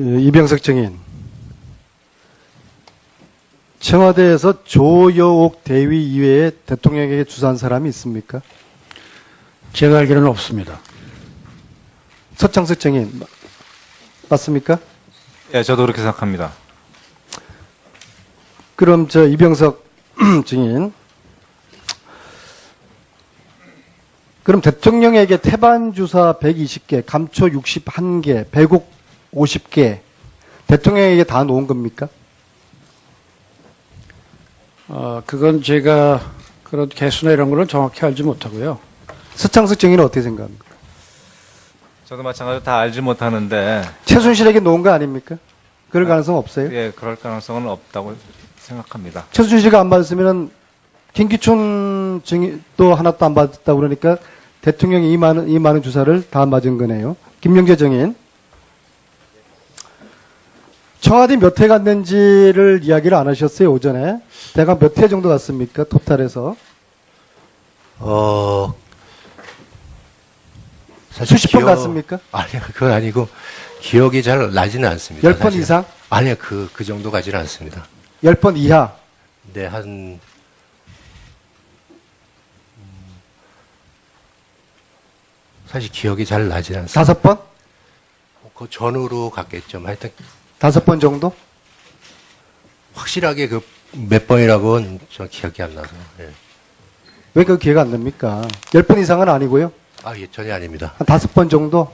이병석 증인, 청와대에서 조여옥 대위 이외에 대통령에게 주사한 사람이 있습니까? 제가 알기로는 없습니다. 서창석 증인, 맞습니까? 예, 저도 그렇게 생각합니다. 그럼 이병석 증인, 그럼 대통령에게 태반 주사 120개, 감초 61개, 배국 50개, 대통령에게 다 놓은 겁니까? 그건 제가 그런 개수나 이런 거는 정확히 알지 못하고요. 서창석 증인은 어떻게 생각합니까? 저도 마찬가지로 다 알지 못하는데, 최순실에게 놓은 거 아닙니까? 그럴 가능성 없어요? 예, 그럴 가능성은 없다고 생각합니다. 최순실이가 안 받았으면 김기춘 증인도 하나도 안 받았다고 그러니까 대통령이 이 많은 주사를 다 맞은 거네요. 김명재 증인. 청와대 몇 회 갔는지를 이야기를 안 하셨어요, 오전에. 대략 몇 회 정도 갔습니까, 토탈에서? 사실 수십 번 갔습니까? 아니요, 그건 아니고, 기억이 잘 나지는 않습니다. 10번 사실. 이상? 아니요, 그 정도 가지는 않습니다. 10번 이하? 네, 사실 기억이 잘 나지는 않습니다. 5번? 그 전후로 갔겠죠. 하여튼, 5번 정도? 확실하게 그 몇 번이라고는 저 기억이 안 나서. 예. 왜 그 기회가 안 납니까? 10번 이상은 아니고요. 예, 전혀 아닙니다. 한 5번 정도?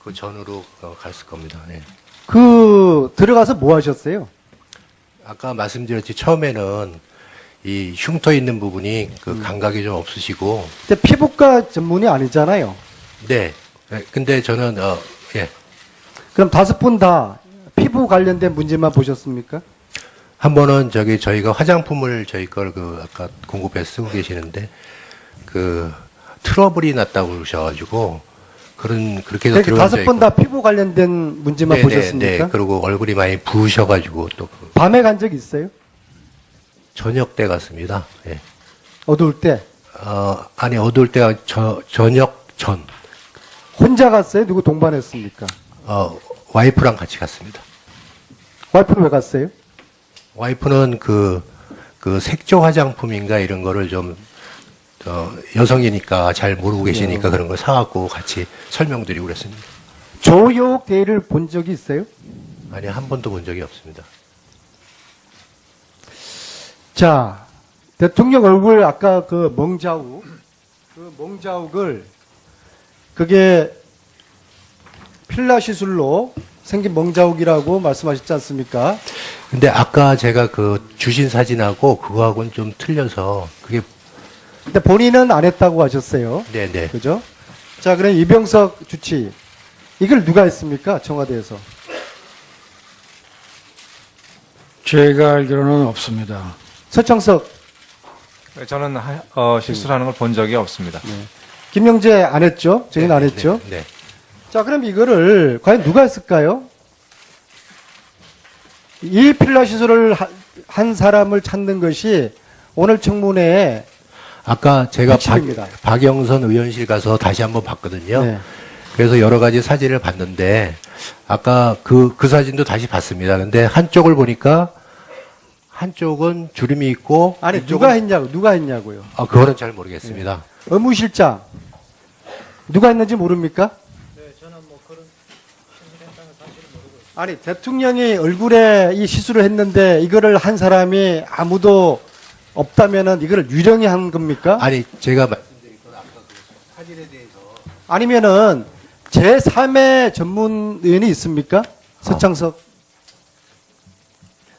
그 전후로 갔을 겁니다. 예. 들어가서 뭐 하셨어요? 아까 말씀드렸지, 처음에는 이 흉터 있는 부분이 그 감각이 좀 없으시고, 근데 피부과 전문이 아니잖아요. 네. 예, 근데 저는, 예. 그럼 5번 다 피부 관련된 문제만 보셨습니까? 한 번은 저희가 화장품을 저희 걸 아까 공급해 쓰고 계시는데, 트러블이 났다고 그러셔가지고, 그렇게 해서 그러니까 들어간 적이 5번 다 피부 관련된 문제만 보셨습니까? 네. 그리고 얼굴이 많이 부으셔가지고 또 밤에 간 적 있어요? 저녁 때 갔습니다. 예. 어두울 때? 아니, 어두울 때가 저녁 전. 혼자 갔어요? 누구 동반했습니까? 와이프랑 같이 갔습니다. 와이프는 왜 갔어요? 와이프는 그 색조 화장품인가 이런 거를 좀, 여성이니까 잘 모르고 계시니까 그런 걸 사갖고 같이 설명드리고 그랬습니다. 조여옥 대위를 본 적이 있어요? 아니, 한 번도 본 적이 없습니다. 자, 대통령 얼굴 아까 그 멍자욱을 그게 필라 시술로 생긴 멍자욱이라고 말씀하셨지 않습니까? 근데 아까 제가 주신 사진하고 그거하고는 좀 틀려서 그게, 근데 본인은 안 했다고 하셨어요. 네네. 그죠? 자, 그럼 이병석 주치. 이걸 누가 했습니까? 청와대에서. 제가 알기로는 없습니다. 서창석, 저는 실수를 하는 걸 본 적이 없습니다. 김영재 안 했죠? 저희는 안 네, 했죠? 네. 자, 그럼 이거를 과연 누가 했을까요? 이 필라 시술을 한 사람을 찾는 것이 오늘 청문회에 아까 제가 핵심입니다. 박영선 의원실 가서 다시 한번 봤거든요. 네. 그래서 여러 가지 사진을 봤는데, 아까 그 사진도 다시 봤습니다. 근데 한쪽을 보니까, 한쪽은 주름이 있고, 아니, 이쪽은 누가 했냐고요. 그거는 잘 모르겠습니다. 의무실장. 누가 했는지 모릅니까? 아니, 대통령이 얼굴에 이 시술을 했는데 이거를 한 사람이 아무도 없다면은 이거를 유령이 한 겁니까? 아니, 제가 말씀드린 건 아까 사진에 대해서. 아니면은 제3의 전문 의원이 있습니까? 서창석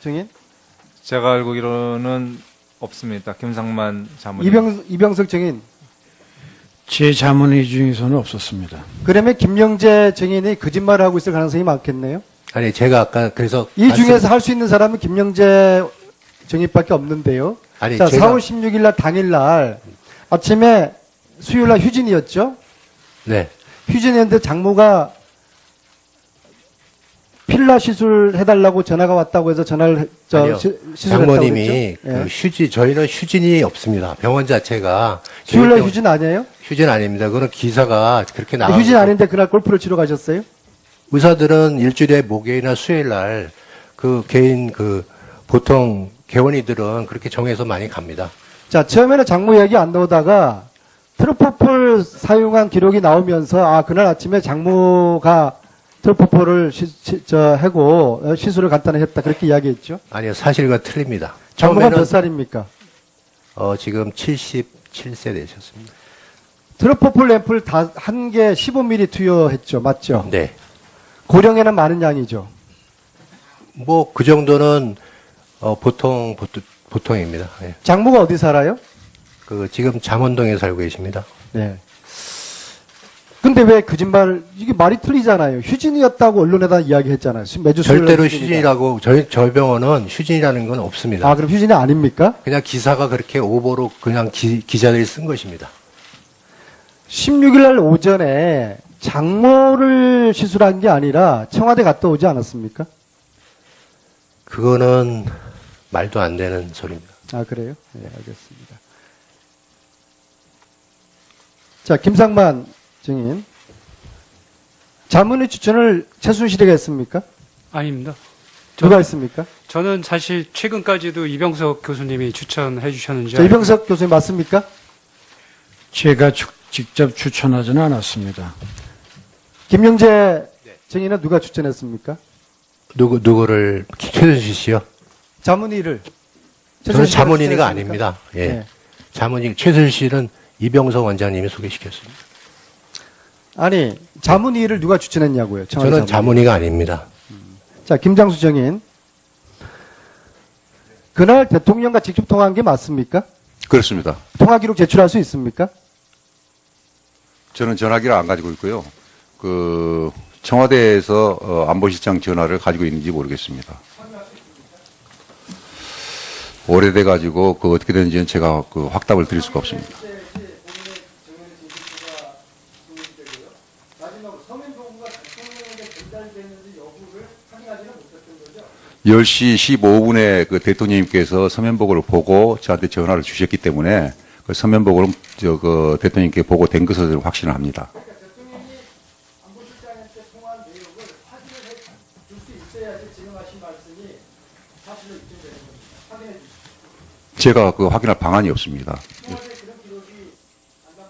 증인? 제가 알기로는 없습니다. 김상만 자문. 이병석 증인. 제 자문의 중에서는 없었습니다. 그러면 김영재 증인이 거짓말을 하고 있을 가능성이 많겠네요? 아니, 제가 아까 그래서. 이 중에서 할 수 있는 사람은 김영재 증인밖에 없는데요. 아니, 자, 제가. 4월 16일 날 당일날 아침에 수요일 날 휴진이었죠? 네. 휴진이었는데 장모가 필라 시술 해달라고 전화가 왔다고 해서 전화를 아니요. 시술했다고 장모님이 그랬죠? 저희는 휴진이 없습니다. 병원 자체가. 수요일 날 병원- 휴진 아니에요? 휴진 아닙니다. 그거는 기사가 그렇게 나와. 휴진 아닌데 그날 골프를 치러 가셨어요? 의사들은 일주일에 목요일이나 수요일 날 그 개인 보통 개원이들은 그렇게 정해서 많이 갑니다. 자, 처음에는 장모 이야기 안 나오다가 트로포폴 사용한 기록이 나오면서 아, 그날 아침에 장모가 트로포폴을 하고 시술을 간단히 했다. 그렇게 이야기했죠. 아니요, 사실과 틀립니다. 장모가 몇 살입니까? 지금 77세 되셨습니다. 트로포폴 램프를 다 한 개 15mm 투여했죠. 맞죠? 네. 고령에는 많은 양이죠. 뭐 그 정도는 보통입니다. 예. 장모가 어디 살아요? 지금 잠원동에 살고 계십니다. 네. 근데 왜 거짓말, 이게 말이 틀리잖아요. 휴진이었다고 언론에다 이야기했잖아요. 매주 수요일 절대로 휴진이다. 휴진이라고 저희 병원은 휴진이라는 건 없습니다. 아, 그럼 휴진이 아닙니까? 그냥 기사가 그렇게 오보로 그냥 기자들이 쓴 것입니다. 16일 날 오전에 장모를 시술한 게 아니라 청와대 갔다 오지 않았습니까? 그거는 말도 안 되는 소리입니다. 아, 그래요? 네, 알겠습니다. 자, 김상만 증인. 자문의 추천을 최순실이가 했습니까? 아닙니다. 누가 했습니까? 저는 사실 최근까지도 이병석 교수님이 추천해 주셨는지 자, 이병석 교수님 맞습니까? 제가 직접 추천하지는 않았습니다. 김영재 증인은 누가 추천했습니까? 누구를 최순실 씨요? 자문의를. 저는 최순실이가 자문인이가 추천했습니까? 아닙니다. 예. 네. 자문인 최순실 씨는 이병석 원장님이 소개시켰습니다. 아니, 자문의를 누가 추천했냐고요? 청와대 저는 자문의가 아닙니다. 자, 김장수 증인. 그날 대통령과 직접 통화한 게 맞습니까? 그렇습니다. 통화 기록 제출할 수 있습니까? 저는 전화기를 안 가지고 있고요. 청와대에서 안보실장 전화를 가지고 있는지 모르겠습니다. 오래돼 가지고 어떻게 되는지는 제가 확답을 드릴 수가 없습니다. 10시 15분에 대통령님께서 서면복을 보고 저한테 전화를 주셨기 때문에 그 서면복을 대통령님께 보고된 것을 확신을 합니다. 안보실장한테 통화한 내용을 확인을 줄 수 있어야지 지금 하신 말씀이 사실로 입증되는 겁니다. 확인해 주십시오. 제가 확인할 방안이 없습니다. 청와대 그런 기록이 안 남아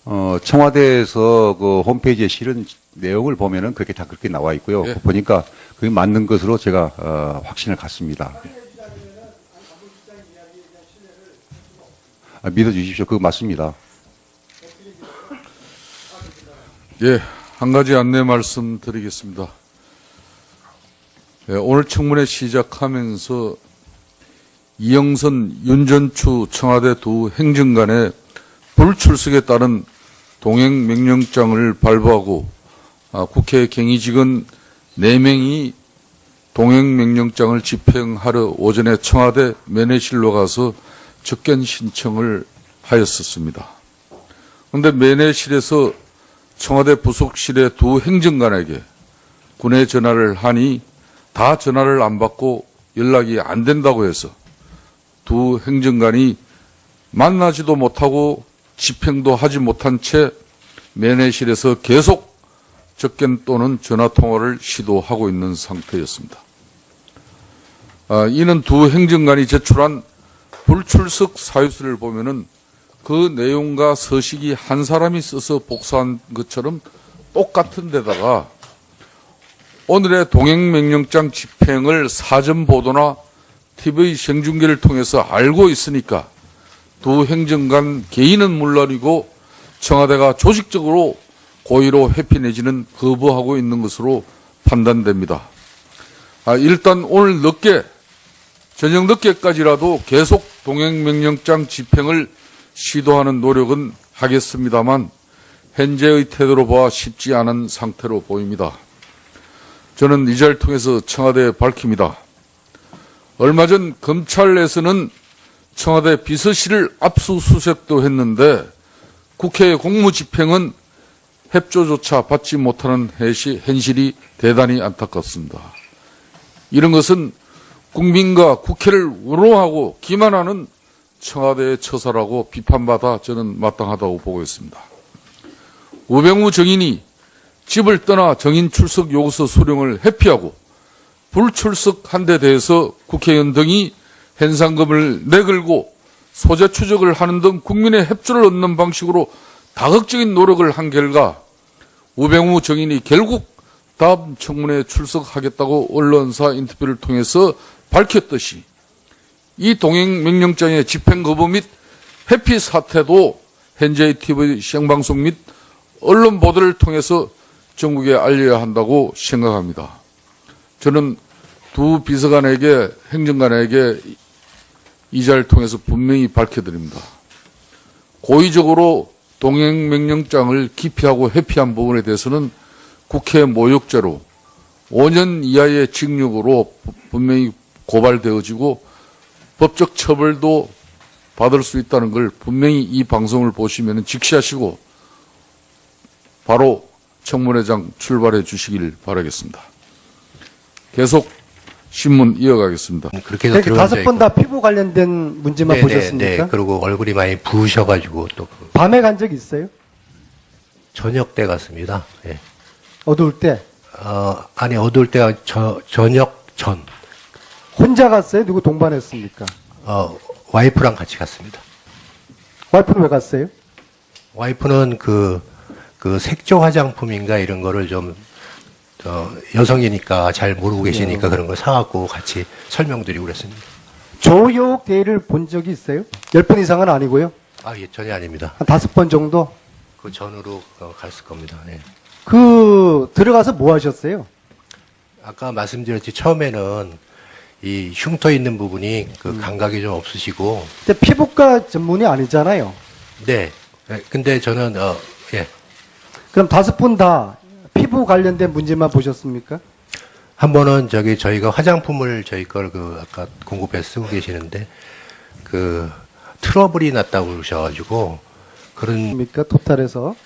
있습니까? 청와대에서 홈페이지에 실은 내용을 보면은 그렇게 다 그렇게 나와 있고요. 예. 보니까 그게 맞는 것으로 제가 확신을 갖습니다. 믿어주십시오. 그거 맞습니다. 예, 한 가지 안내 말씀드리겠습니다. 예, 오늘 청문회 시작하면서 이영선, 윤전추 청와대 두 행정관의 불출석에 따른 동행명령장을 발부하고 국회 경위직원 4명이 동행명령장을 집행하러 오전에 청와대 면회실로 가서 접견 신청을 하였었습니다. 그런데 면회실에서 청와대 부속실의 두 행정관에게 군에 전화를 하니 다 전화를 안 받고 연락이 안 된다고 해서 두 행정관이 만나지도 못하고 집행도 하지 못한 채 면회실에서 계속 접견 또는 전화통화를 시도하고 있는 상태였습니다. 이는 두 행정관이 제출한 불출석 사유서를 보면은 그 내용과 서식이 한 사람이 써서 복사한 것처럼 똑같은 데다가 오늘의 동행명령장 집행을 사전 보도나 TV 생중계를 통해서 알고 있으니까 두 행정관 개인은 물론이고 청와대가 조직적으로 고의로 회피 내지는 거부하고 있는 것으로 판단됩니다. 일단 오늘 저녁 늦게까지라도 계속 동행명령장 집행을 시도하는 노력은 하겠습니다만 현재의 태도로 봐 쉽지 않은 상태로 보입니다. 저는 이 자리를 통해서 청와대에 밝힙니다. 얼마 전 검찰 내에서는 청와대 비서실을 압수수색도 했는데 국회의 공무집행은 협조조차 받지 못하는 현실이 대단히 안타깝습니다. 이런 것은 국민과 국회를 우롱하고 기만하는 청와대의 처사라고 비판받아 저는 마땅하다고 보고 있습니다. 우병우 정인이 집을 떠나 정인 출석 요구서 수령을 회피하고 불출석한 데 대해서 국회의원 등이 현상금을 내걸고 소재 추적을 하는 등 국민의 협조를 얻는 방식으로 다각적인 노력을 한 결과 우병우 정인이 결국 다음 청문회에 출석하겠다고 언론사 인터뷰를 통해서 밝혔듯이 이 동행명령장의 집행거부 및 회피 사태도 현재의 TV 시행방송 및 언론 보도를 통해서 전국에 알려야 한다고 생각합니다. 저는 두 비서관에게, 행정관에게 이 자리를 통해서 분명히 밝혀드립니다. 고의적으로 동행명령장을 기피하고 회피한 부분에 대해서는 국회 모욕죄로 5년 이하의 징역으로 분명히 고발되어지고 법적 처벌도 받을 수 있다는 걸 분명히 이 방송을 보시면 직시하시고 바로 청문회장 출발해 주시길 바라겠습니다. 계속 신문 이어가겠습니다. 그렇게 해서 들어간 다섯 적이 번 다 피부 관련된 문제만 네, 보셨습니까? 네. 그리고 얼굴이 많이 부으셔가지고 또 밤에 간 적 있어요? 저녁 때 갔습니다. 예. 어두울 때? 아니 어두울 때가 저녁 전 혼자 갔어요? 누구 동반했습니까? 와이프랑 같이 갔습니다. 와이프는 왜 갔어요? 와이프는 그 색조 화장품인가 이런 거를 좀 여성이니까 잘 모르고 계시니까 그런 걸 사갖고 같이 설명드리고 그랬습니다. 조여옥 대위를 본 적이 있어요? 10번 이상은 아니고요. 예, 전혀 아닙니다. 한 5번 정도? 그 전후로 갔을 겁니다. 예. 들어가서 뭐 하셨어요? 아까 말씀드렸지 처음에는 이 흉터 있는 부분이 그 감각이 좀 없으시고 근데 피부과 전문이 아니잖아요. 네. 근데 저는 예. 그럼 5번 다 피부 관련된 문제만 보셨습니까? 한 번은 저희가 화장품을 저희 걸 아까 공급해서 쓰고 계시는데 트러블이 났다고 그러셔가지고 그런 입니까? 토탈에서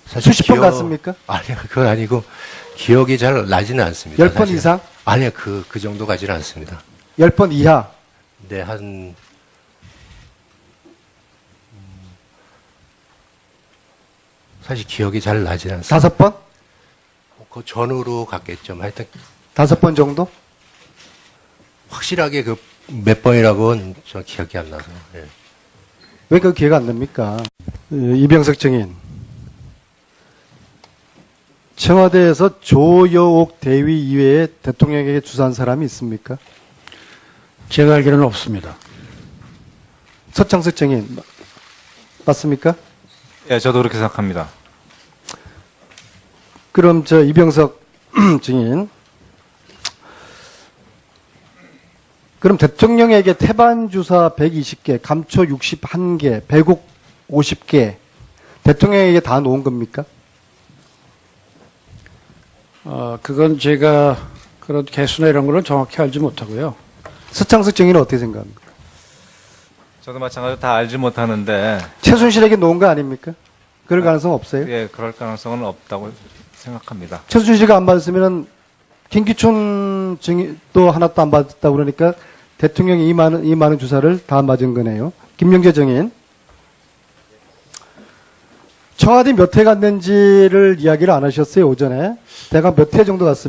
사실 수십 번 갔습니까? 아니요, 그건 아니고 기억이 잘 나지는 않습니다. 10번 사실은. 이상? 아니요, 그 정도 가지는 않습니다. 10번 이하? 네, 사실 기억이 잘 나지는 않습니다. 5번? 그 전후로 갔겠죠. 하여튼 5번 정도? 확실하게 몇 번이라고는 저 기억이 안 나서. 예. 왜 그 기회가 안 납니까? 이병석 증인. 청와대에서 조여옥 대위 이외에 대통령에게 주사한 사람이 있습니까? 제가 알기로는 없습니다. 서창석 증인. 맞습니까? 예, 저도 그렇게 생각합니다. 그럼 이병석 증인. 그럼 대통령에게 태반 주사 120개, 감초 61개, 배국 50개 대통령에게 다 놓은 겁니까? 그건 제가 그런 개수나 이런 거는 정확히 알지 못하고요. 서창석 증인은 어떻게 생각합니까? 저도 마찬가지로 다 알지 못하는데, 최순실에게 놓은 거 아닙니까? 그럴 가능성 없어요? 예, 그럴 가능성은 없다고 생각합니다. 최순실가 안 받았으면은 김기춘 증인도 하나도 안 받았다고 그러니까 대통령이 이 많은 주사를 다 맞은 거네요. 김명재 증인. 청와대 몇 회 갔는지를 이야기를 안 하셨어요, 오전에. 대략 몇 회 정도 갔습니까?